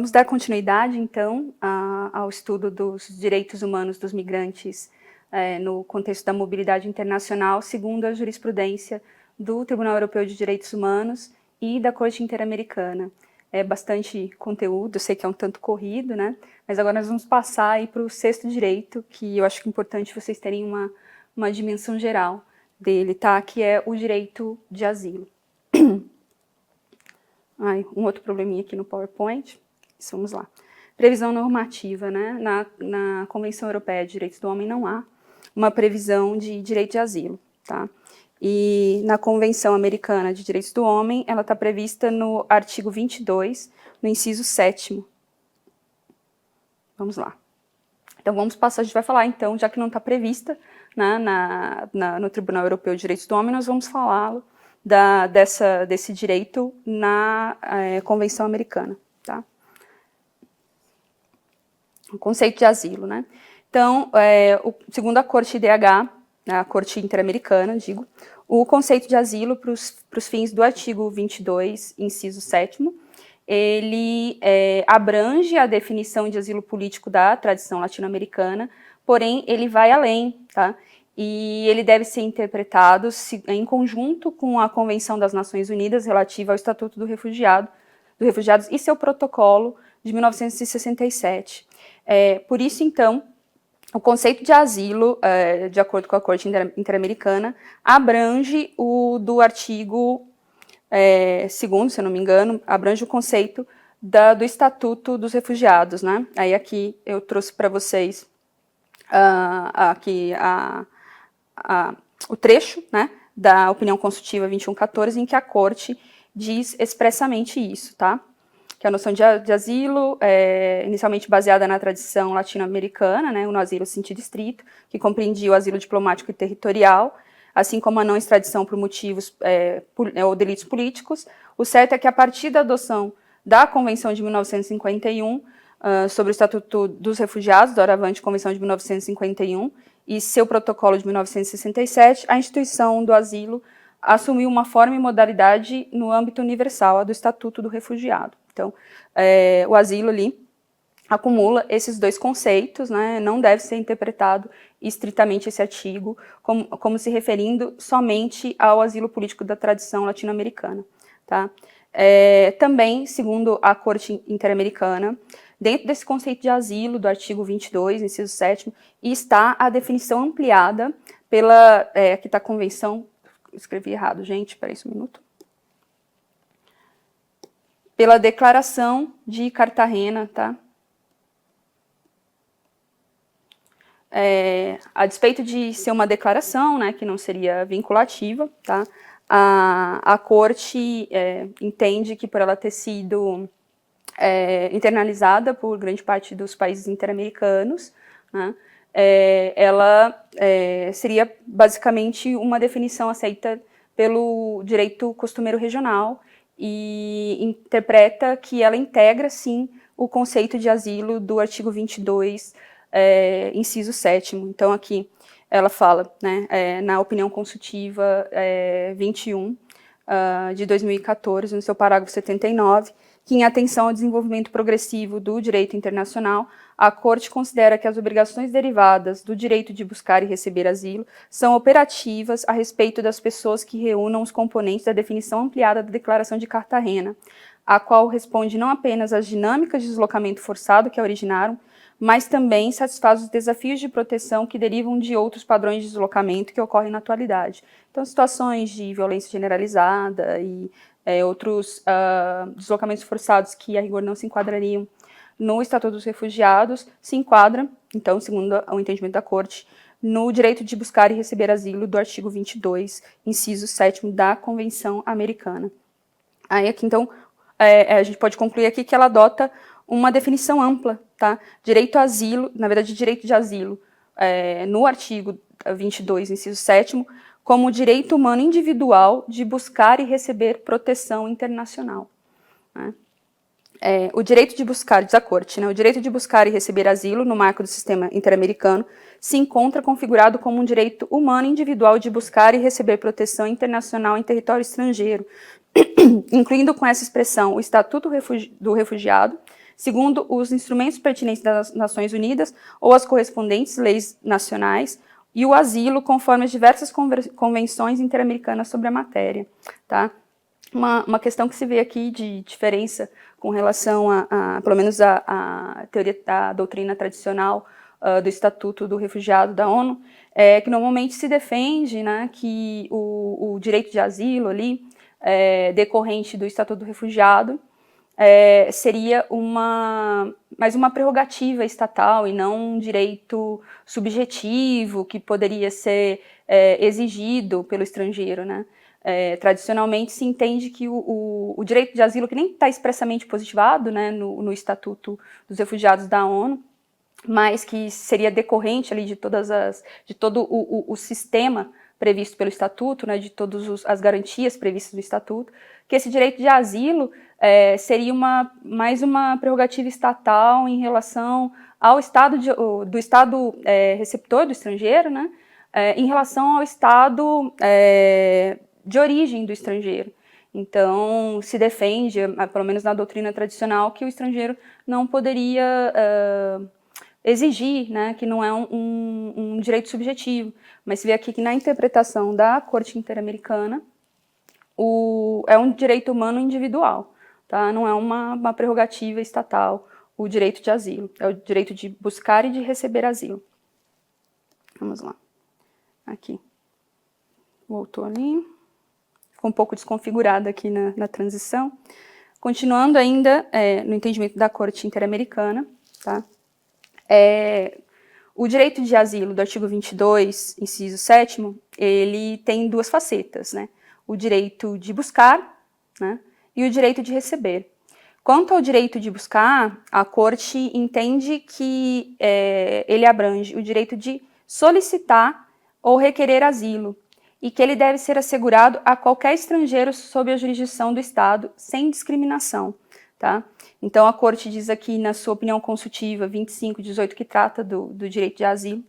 Vamos dar continuidade, então, ao estudo dos direitos humanos dos migrantes no contexto da mobilidade internacional, segundo a jurisprudência do Tribunal Europeu de Direitos Humanos e da Corte Interamericana. É bastante conteúdo, eu sei que é um tanto corrido, né? Mas agora nós vamos passar para o sexto direito, que eu acho que é importante vocês terem uma dimensão geral dele, tá? Que é o direito de asilo. Um outro probleminha aqui no PowerPoint. Vamos lá. Previsão normativa, né? Na Convenção Europeia de Direitos do Homem não há uma previsão de direito de asilo, tá? E na Convenção Americana de Direitos do Homem, ela está prevista no artigo 22, no inciso 7º. Vamos lá. Então vamos passar, a gente vai falar então, já que não está prevista, né, no Tribunal Europeu de Direitos do Homem, nós vamos falar desse direito na Convenção Americana, tá? O conceito de asilo, né? Então, segundo a Corte IDH, a Corte Interamericana, digo, o conceito de asilo para os fins do artigo 22, inciso 7º, ele abrange a definição de asilo político da tradição latino-americana, porém ele vai além, tá? E ele deve ser interpretado em conjunto com a Convenção das Nações Unidas relativa ao Estatuto dos Refugiados e seu protocolo de 1967. Por isso, então, o conceito de asilo, de acordo com a Corte Interamericana, abrange o do artigo 2º, se eu não me engano, abrange o conceito do Estatuto dos Refugiados, né? Aí aqui eu trouxe para vocês o trecho, né, da opinião consultiva 2114, em que a Corte diz expressamente isso, tá? Que a noção de asilo é inicialmente baseada na tradição latino-americana, né, no asilo sentido estrito, que compreendia o asilo diplomático e territorial, assim como a não extradição por motivos ou delitos políticos. O certo é que a partir da adoção da Convenção de 1951 sobre o Estatuto dos Refugiados, doravante Convenção de 1951, e seu protocolo de 1967, a instituição do asilo assumiu uma forma e modalidade no âmbito universal, a do Estatuto do Refugiado. Então, o asilo ali acumula esses dois conceitos, né? Não deve ser interpretado estritamente esse artigo como se referindo somente ao asilo político da tradição latino-americana, tá? Também, segundo a Corte Interamericana, dentro desse conceito de asilo, do artigo 22, inciso 7º, está a definição ampliada pela... aqui está a convenção... Escrevi errado, gente, espera aí um minuto. Pela Declaração de Cartagena, tá? A despeito de ser uma declaração, né, que não seria vinculativa, tá? A Corte entende que por ela ter sido internalizada por grande parte dos países interamericanos, né, ela seria basicamente uma definição aceita pelo direito costumeiro regional e interpreta que ela integra, sim, o conceito de asilo do artigo 22, inciso 7º. Então, aqui ela fala, né, na opinião consultiva 21 de 2014, no seu parágrafo 79, que, em atenção ao desenvolvimento progressivo do direito internacional, a Corte considera que as obrigações derivadas do direito de buscar e receber asilo são operativas a respeito das pessoas que reúnam os componentes da definição ampliada da Declaração de Cartagena, a qual responde não apenas às dinâmicas de deslocamento forçado que a originaram, mas também satisfaz os desafios de proteção que derivam de outros padrões de deslocamento que ocorrem na atualidade. Então, situações de violência generalizada e outros deslocamentos forçados que, a rigor, não se enquadrariam no Estatuto dos Refugiados, se enquadram, então, segundo o entendimento da Corte, no direito de buscar e receber asilo do artigo 22, inciso 7º da Convenção Americana. Aí, aqui, então, a gente pode concluir aqui que ela adota uma definição ampla, tá? Direito a asilo, na verdade, direito de asilo, no artigo 22, inciso 7º, como direito humano individual de buscar e receber proteção internacional, né? O direito de buscar, diz a Corte, né? O direito de buscar e receber asilo no marco do sistema interamericano se encontra configurado como um direito humano individual de buscar e receber proteção internacional em território estrangeiro, incluindo com essa expressão o Estatuto do Refugiado, segundo os instrumentos pertinentes das Nações Unidas ou as correspondentes leis nacionais, e o asilo conforme as diversas convenções interamericanas sobre a matéria, tá? Uma questão que se vê aqui de diferença com relação pelo menos a teoria da doutrina tradicional do Estatuto do Refugiado da ONU, é que normalmente se defende, né, que o direito de asilo ali, decorrente do Estatuto do Refugiado, seria mais uma prerrogativa estatal e não um direito subjetivo que poderia ser exigido pelo estrangeiro, né? Tradicionalmente se entende que o direito de asilo, que nem está expressamente positivado, né, no Estatuto dos Refugiados da ONU, mas que seria decorrente ali de todo o sistema previsto pelo Estatuto, né, de todas as garantias previstas no Estatuto, que esse direito de asilo seria mais uma prerrogativa estatal em relação ao do Estado receptor do estrangeiro, né, em relação ao Estado de origem do estrangeiro. Então, se defende, pelo menos na doutrina tradicional, que o estrangeiro não poderia exigir, né, que não é um direito subjetivo. Mas se vê aqui que na interpretação da Corte Interamericana, é um direito humano individual, tá? Não é uma prerrogativa estatal o direito de asilo, é o direito de buscar e de receber asilo. Vamos lá. Aqui. Voltou ali. Ficou um pouco desconfigurada aqui na transição. Continuando ainda no entendimento da Corte Interamericana, tá? O direito de asilo do artigo 22, inciso 7º, ele tem duas facetas, né? O direito de buscar, né, e o direito de receber. Quanto ao direito de buscar, a Corte entende que ele abrange o direito de solicitar ou requerer asilo, e que ele deve ser assegurado a qualquer estrangeiro sob a jurisdição do Estado, sem discriminação, tá? Então, a Corte diz aqui, na sua opinião consultiva 25/18, que trata do direito de asilo,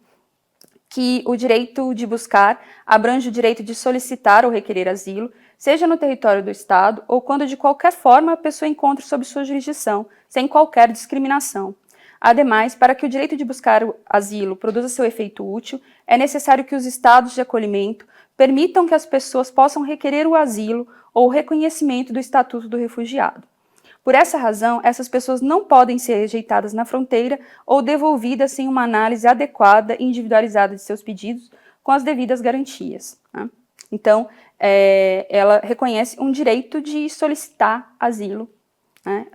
que o direito de buscar abrange o direito de solicitar ou requerer asilo, seja no território do Estado ou quando de qualquer forma a pessoa encontre sob sua jurisdição, sem qualquer discriminação. Ademais, para que o direito de buscar asilo produza seu efeito útil, é necessário que os estados de acolhimento permitam que as pessoas possam requerer o asilo ou o reconhecimento do Estatuto do Refugiado. Por essa razão, essas pessoas não podem ser rejeitadas na fronteira ou devolvidas sem uma análise adequada e individualizada de seus pedidos, com as devidas garantias, né? Então, ela reconhece um direito de solicitar asilo, né?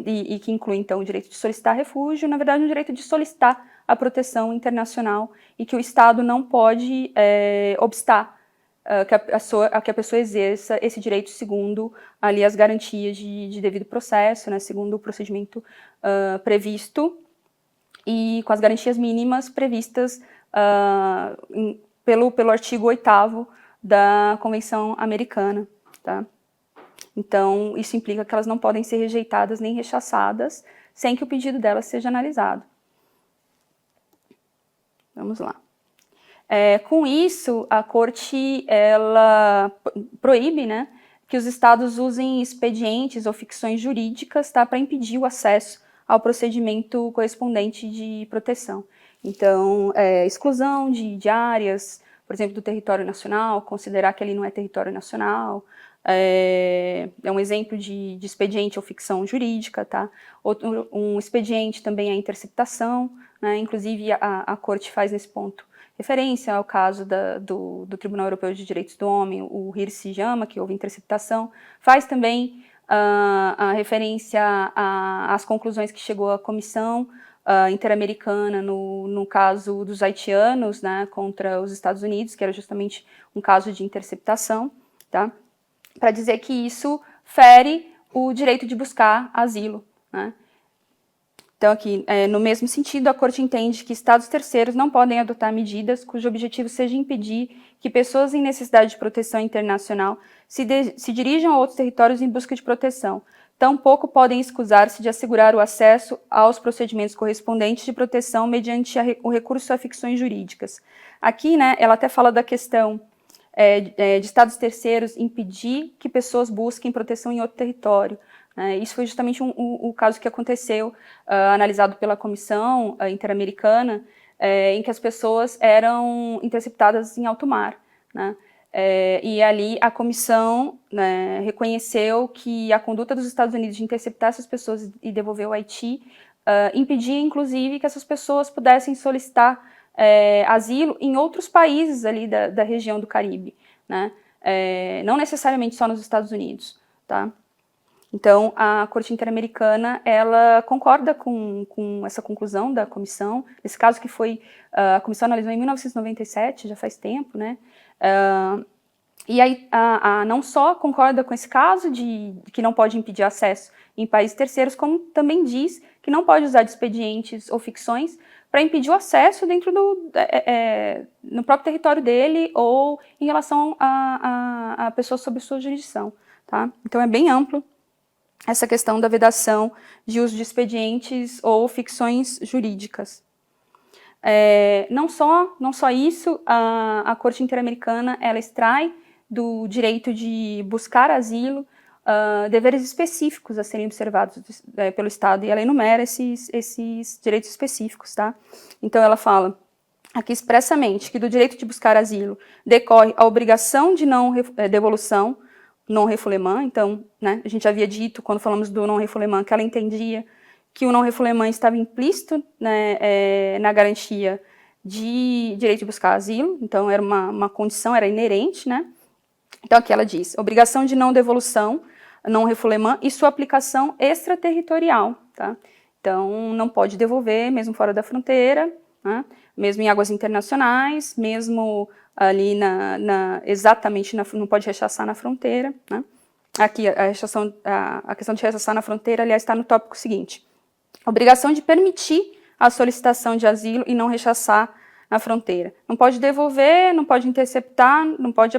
E que inclui, então, o direito de solicitar refúgio, na verdade, um direito de solicitar a proteção internacional e que o Estado não pode obstar que a pessoa exerça esse direito segundo ali as garantias de devido processo, né, segundo o procedimento previsto e com as garantias mínimas previstas pelo artigo 8º da Convenção Americana, tá? Então, isso implica que elas não podem ser rejeitadas nem rechaçadas sem que o pedido delas seja analisado. Vamos lá. Com isso, a Corte ela proíbe, né, que os estados usem expedientes ou ficções jurídicas, tá, para impedir o acesso ao procedimento correspondente de proteção. Então, exclusão de áreas, por exemplo, do território nacional, considerar que ali não é território nacional, é um exemplo de expediente ou ficção jurídica, tá? Um expediente também é a interceptação, né? Inclusive a Corte faz nesse ponto referência ao caso do Tribunal Europeu de Direitos do Homem, o Hirsi Jama, que houve interceptação, faz também a referência às conclusões que chegou a Comissão Interamericana no caso dos haitianos, né, contra os Estados Unidos, que era justamente um caso de interceptação, tá? Para dizer que isso fere o direito de buscar asilo, né? Então, aqui, no mesmo sentido, a Corte entende que estados terceiros não podem adotar medidas cujo objetivo seja impedir que pessoas em necessidade de proteção internacional se dirijam a outros territórios em busca de proteção. Tampouco podem escusar-se de assegurar o acesso aos procedimentos correspondentes de proteção mediante o recurso a ficções jurídicas. Aqui, né, ela até fala da questão de estados terceiros impedir que pessoas busquem proteção em outro território. Isso foi justamente o caso que aconteceu, analisado pela Comissão Interamericana, em que as pessoas eram interceptadas em alto mar, né? E ali a comissão, né, reconheceu que a conduta dos Estados Unidos de interceptar essas pessoas e devolver ao Haiti impedia, inclusive, que essas pessoas pudessem solicitar asilo em outros países ali da região do Caribe, né? Não necessariamente só nos Estados Unidos, tá? Então, a Corte Interamericana, ela concorda com essa conclusão da comissão, nesse caso que foi, a comissão analisou em 1997, já faz tempo, né? E aí, não só concorda com esse caso de que não pode impedir acesso em países terceiros, como também diz que não pode usar de expedientes ou ficções para impedir o acesso dentro no próprio território dele ou em relação a pessoas sob sua jurisdição, tá? Então, é bem amplo essa questão da vedação de uso de expedientes ou ficções jurídicas. Não só isso, a Corte Interamericana, ela extrai do direito de buscar asilo deveres específicos a serem observados pelo Estado, e ela enumera esses direitos específicos, tá? Então ela fala aqui expressamente que do direito de buscar asilo decorre a obrigação de não devolução, non-refoulement. Então, né, a gente havia dito, quando falamos do non-refoulement, que ela entendia que o non-refoulement estava implícito, né, na garantia de direito de buscar asilo, então era uma condição, era inerente, né? Então aqui ela diz, obrigação de não devolução, non-refoulement e sua aplicação extraterritorial, tá? Então não pode devolver, mesmo fora da fronteira, né? Mesmo em águas internacionais, mesmo ali exatamente não pode rechaçar na fronteira, né? Aqui a questão de rechaçar na fronteira, aliás, está no tópico seguinte. Obrigação de permitir a solicitação de asilo e não rechaçar na fronteira. Não pode devolver, não pode interceptar, não pode,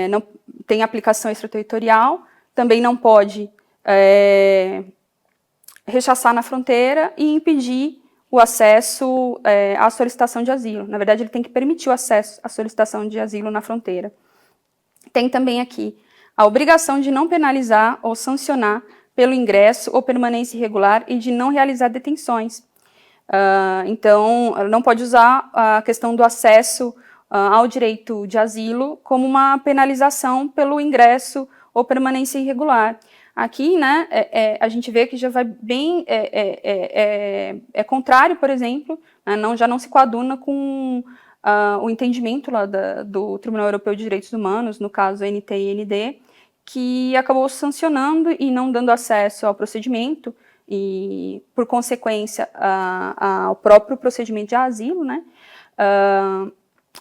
não tem aplicação extraterritorial, também não pode rechaçar na fronteira e impedir o acesso à solicitação de asilo. Na verdade, ele tem que permitir o acesso à solicitação de asilo na fronteira. Tem também aqui a obrigação de não penalizar ou sancionar pelo ingresso ou permanência irregular e de não realizar detenções. Então, ela não pode usar a questão do acesso ao direito de asilo como uma penalização pelo ingresso ou permanência irregular. Aqui, né, a gente vê que já vai bem, contrário, por exemplo, né, já não se coaduna com o entendimento lá do Tribunal Europeu de Direitos Humanos, no caso NT e ND, que acabou sancionando e não dando acesso ao procedimento e, por consequência, ao próprio procedimento de asilo, né,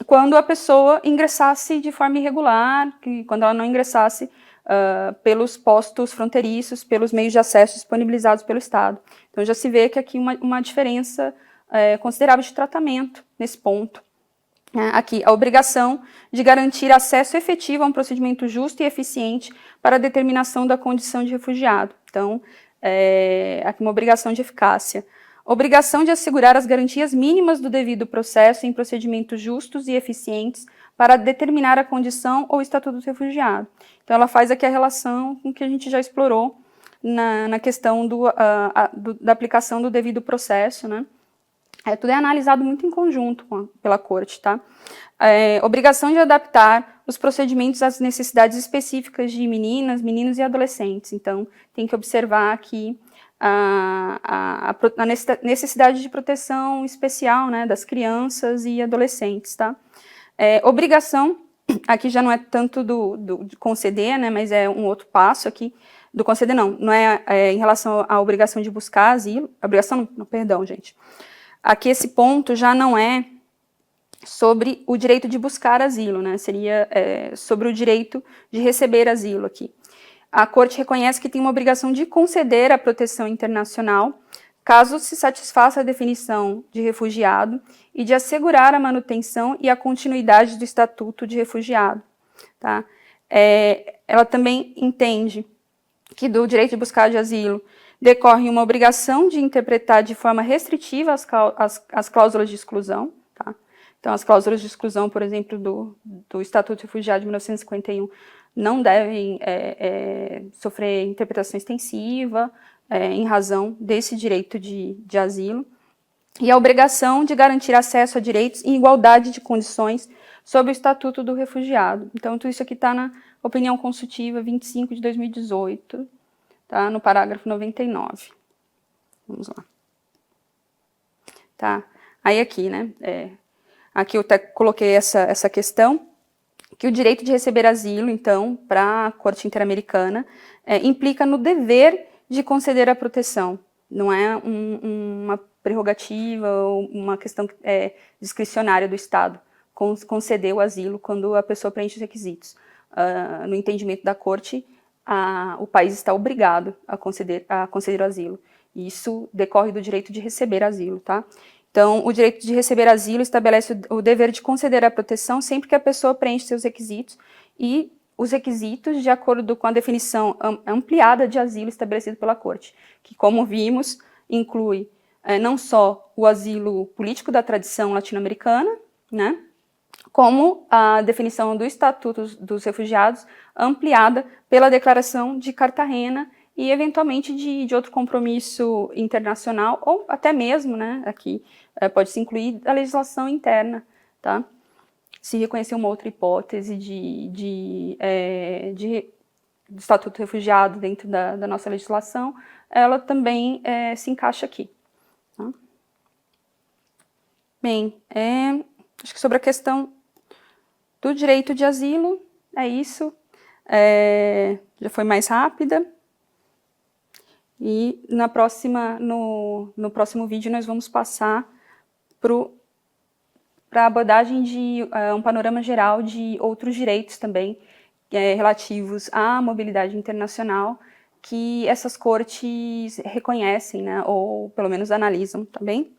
quando a pessoa ingressasse de forma irregular, quando ela não ingressasse pelos postos fronteiriços, pelos meios de acesso disponibilizados pelo Estado. Então já se vê que aqui uma diferença considerável de tratamento nesse ponto. Aqui, a obrigação de garantir acesso efetivo a um procedimento justo e eficiente para a determinação da condição de refugiado. Então, aqui uma obrigação de eficácia. Obrigação de assegurar as garantias mínimas do devido processo em procedimentos justos e eficientes para determinar a condição ou estatuto do refugiado. Então, ela faz aqui a relação com o que a gente já explorou na questão da aplicação do devido processo, né? Tudo é analisado muito em conjunto pela Corte, tá? Obrigação de adaptar os procedimentos às necessidades específicas de meninas, meninos e adolescentes. Então, tem que observar aqui a necessidade de proteção especial, né, das crianças e adolescentes, tá? Obrigação, aqui já não é tanto de conceder, né, mas é um outro passo aqui, do conceder não é em relação à obrigação de buscar asilo, obrigação não, perdão, gente. Aqui esse ponto já não é sobre o direito de buscar asilo, né? Seria sobre o direito de receber asilo aqui. A Corte reconhece que tem uma obrigação de conceder a proteção internacional, caso se satisfaça a definição de refugiado, e de assegurar a manutenção e a continuidade do estatuto de refugiado. Tá? Ela também entende que do direito de buscar de asilo decorre uma obrigação de interpretar de forma restritiva as cláusulas de exclusão. Tá? Então, as cláusulas de exclusão, por exemplo, do Estatuto de Refugiado de 1951, não devem sofrer interpretação extensiva em razão desse direito de asilo, e a obrigação de garantir acesso a direitos em igualdade de condições sob o Estatuto do Refugiado. Então, tudo isso aqui está na opinião consultiva 25 de 2018, tá? No parágrafo 99. Vamos lá. Tá? Aí aqui, né? Aqui eu até coloquei essa questão, que o direito de receber asilo, então, para a Corte Interamericana, implica no dever de conceder a proteção. Não é uma prerrogativa ou uma questão discricionária do Estado conceder o asilo quando a pessoa preenche os requisitos. No entendimento da Corte, o país está obrigado a conceder o asilo. E isso decorre do direito de receber asilo, tá? Então, o direito de receber asilo estabelece o dever de conceder a proteção sempre que a pessoa preenche seus requisitos e os requisitos de acordo com a definição ampliada de asilo estabelecida pela Corte, que, como vimos, inclui não só o asilo político da tradição latino-americana, né, como a definição do Estatuto dos Refugiados ampliada pela Declaração de Cartagena e, eventualmente, de outro compromisso internacional, ou até mesmo, né, aqui, pode-se incluir a legislação interna, tá? Se reconhecer uma outra hipótese de Estatuto do Refugiado dentro da nossa legislação, ela também se encaixa aqui. Tá? Bem, acho que sobre a questão do direito de asilo, é isso. Já foi mais rápida. E no próximo vídeo nós vamos passar para a abordagem de um panorama geral de outros direitos também relativos à mobilidade internacional que essas cortes reconhecem, né, ou pelo menos analisam, tá bem?